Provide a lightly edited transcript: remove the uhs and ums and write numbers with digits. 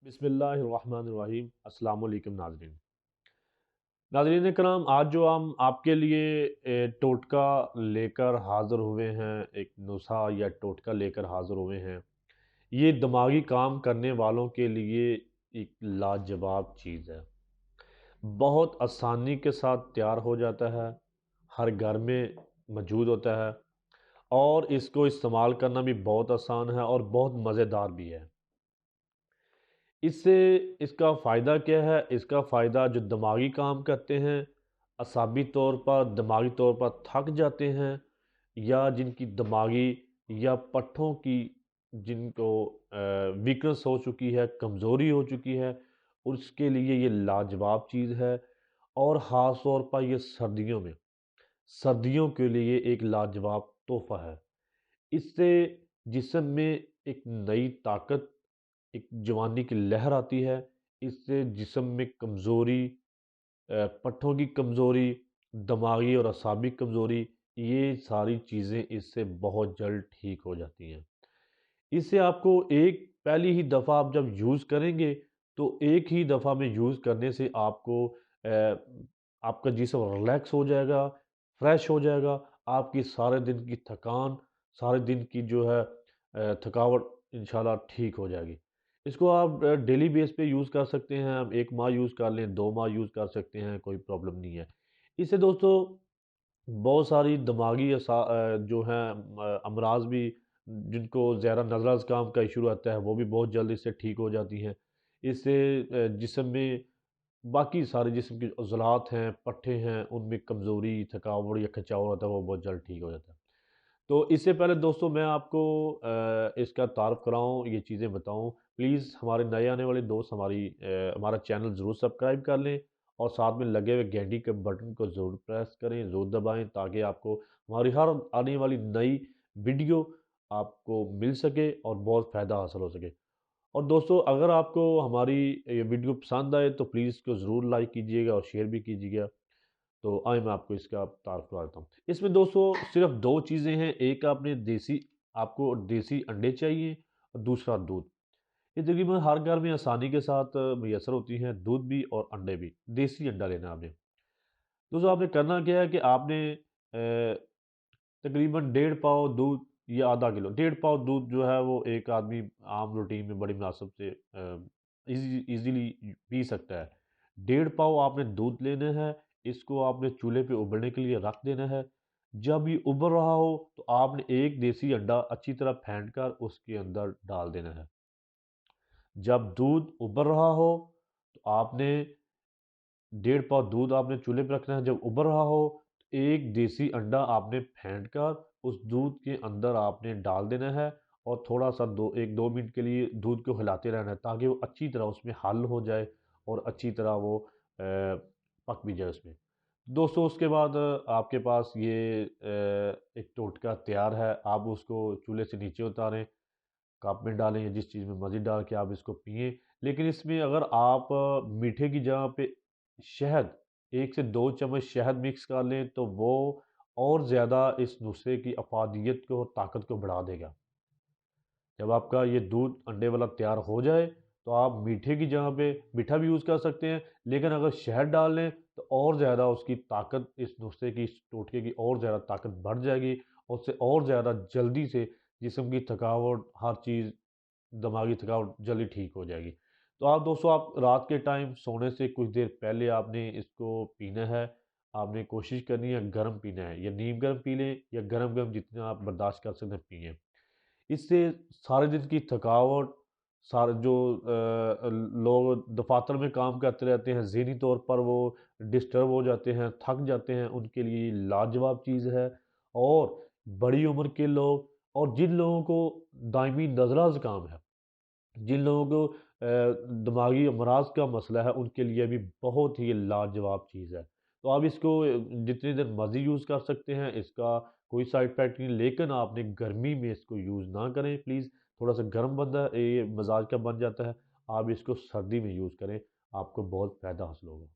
बिस्मिल्लाहिर्रहमानिर्रहीम। अस्सलाम वालेकुम नाज़रीन। नाज़रीन कराम, आज जो हम आपके लिए टोटका लेकर हाज़िर हुए हैं, एक नुस्ख़ा या टोटका लेकर हाज़िर हुए हैं। ये दिमागी काम करने वालों के लिए एक लाजवाब चीज़ है। बहुत आसानी के साथ तैयार हो जाता है, हर घर में मौजूद होता है और इसको इस्तेमाल करना भी बहुत आसान है और बहुत मज़ेदार भी है। इससे इसका फ़ायदा क्या है? इसका फ़ायदा जो दिमागी काम करते हैं, असाबी तौर पर दिमागी तौर पर थक जाते हैं या जिनकी दिमागी या पट्ठों की जिनको वीकनेस हो चुकी है, कमज़ोरी हो चुकी है, उसके लिए ये लाजवाब चीज़ है। और ख़ास तौर पर ये सर्दियों के लिए एक लाजवाब तोहफ़ा है। इससे जिस्म में एक नई ताकत, एक जवानी की लहर आती है। इससे जिस्म में कमज़ोरी, पट्ठों की कमज़ोरी, दिमागी और असाबी कमज़ोरी, ये सारी चीज़ें इससे बहुत जल्द ठीक हो जाती हैं। इसे आपको एक पहली ही दफ़ा आप जब यूज़ करेंगे, तो एक ही दफ़ा में यूज़ करने से आपको आपका जिस्म रिलैक्स हो जाएगा, फ्रेश हो जाएगा। आपकी सारे दिन की थकान, सारे दिन की जो है थकावट इंशाल्लाह ठीक हो जाएगी। इसको आप डेली बेस पे यूज़ कर सकते हैं। आप 1 माह यूज़ कर लें, 2 माह यूज़ कर सकते हैं, कोई प्रॉब्लम नहीं है। इससे दोस्तों बहुत सारी दिमागी जो हैं अमराज़ भी, जिनको ज़्यादा नज़र काम का इशू रहता है, वो भी बहुत जल्द इससे ठीक हो जाती हैं। इससे जिस्म में बाकी सारे जिस्म के उज़लात हैं, पट्ठे हैं, उनमें कमज़ोरी, थकावट या खिंचाव होता है, वो बहुत जल्द ठीक हो जाता है। तो इससे पहले दोस्तों मैं आपको इसका तारुफ़ कराऊँ, ये चीज़ें बताऊँ, प्लीज़ हमारे नए आने वाले दोस्त हमारा चैनल ज़रूर सब्सक्राइब कर लें और साथ में लगे हुए घंटी के बटन को ज़रूर प्रेस करें, ज़रूर दबाएँ, ताकि आपको हमारी हर आने वाली नई वीडियो आपको मिल सके और बहुत फ़ायदा हासिल हो सके। और दोस्तों अगर आपको हमारी ये वीडियो पसंद आए तो प्लीज़ इसको ज़रूर लाइक कीजिएगा और शेयर भी कीजिएगा। तो आइए मैं आपको इसका तारुफ़ करा देता हूँ। इसमें दोस्तों सिर्फ़ 2 चीज़ें हैं, एक आपको देसी अंडे चाहिए और दूसरा दूध। ये तकरीबन हर घर में आसानी के साथ मुयस्सर होती हैं, दूध भी और अंडे भी। देसी अंडा लेना है आपने। दोस्तों आपने करना क्या है कि आपने तकरीबन 1.5 पाव दूध या आधा किलो, 1.5 पाव दूध जो है वो एक आदमी आम रूटीन में बड़ी मुनासिब से ईज़िली पी सकता है। 1.5 पाव आपने दूध लेना है, इसको आपने चूल्हे पे उबलने के लिए रख देना है। जब ये उबल रहा हो तो आपने एक देसी अंडा अच्छी तरह फेंट कर उसके अंदर डाल देना है। जब दूध उबल रहा हो तो आपने 1.5 पाव दूध आपने चूल्हे पे रखना है। जब उबल रहा हो तो एक देसी अंडा आपने फेंट कर उस दूध के अंदर आपने डाल देना है और थोड़ा सा 1-2 मिनट के लिए दूध को हिलाते रहना है, ताकि वो अच्छी तरह उसमें हल हो जाए और अच्छी तरह वो पक भी जाए उसमें। दोस्तों उसके बाद आपके पास ये एक टोटका तैयार है। आप उसको चूल्हे से नीचे उतारें, कप में डालें या जिस चीज़ में मर्ज़ी डाल के आप इसको पिएँ। लेकिन इसमें अगर आप मीठे की जगह पे शहद, 1 से 2 चम्मच शहद मिक्स कर लें तो वो और ज़्यादा इस नुस्खे की अफ़ादियत को और ताकत को बढ़ा देगा। जब आपका ये दूध अंडे वाला तैयार हो जाए तो आप मीठे की जगह पे मीठा भी यूज़ कर सकते हैं, लेकिन अगर शहद डाल लें तो और ज़्यादा उसकी ताकत, इस नुस्खे की, इस टोटके की और ज़्यादा ताकत बढ़ जाएगी और उससे और ज़्यादा जल्दी से जिस्म की थकावट, हर चीज़, दिमागी थकावट जल्दी ठीक हो जाएगी। तो आप दोस्तों आप रात के टाइम सोने से कुछ देर पहले आपने इसको पीना है। आपने कोशिश करनी है गर्म पीना है, या नीम गर्म पी लें या गरम-गरम जितना आप बर्दाश्त कर सकते हैं पिएँ। इससे सारे दिन की थकावट, सारे जो लोग दफ़ातर में काम करते रहते हैं, ज़हनी तौर पर वो डिस्टर्ब हो जाते हैं, थक जाते हैं, उनके लिए लाजवाब चीज़ है। और बड़ी उम्र के लोग और जिन लोगों को दायमी नज़ला ज़ुकाम है, जिन लोगों को दिमागी अमराज का मसला है, उनके लिए भी बहुत ही लाजवाब चीज़ है। तो आप इसको जितनी देर मर्ज़ी यूज़ कर सकते हैं, इसका कोई साइड इफ़ेक्ट नहीं, लेकिन आपने गर्मी में इसको यूज़ ना करें प्लीज़। थोड़ा-सा गर्म बंदा ये मिज़ाज का बन जाता है। आप इसको सर्दी में यूज़ करें, आपको बहुत फ़ायदा हासिल होगा।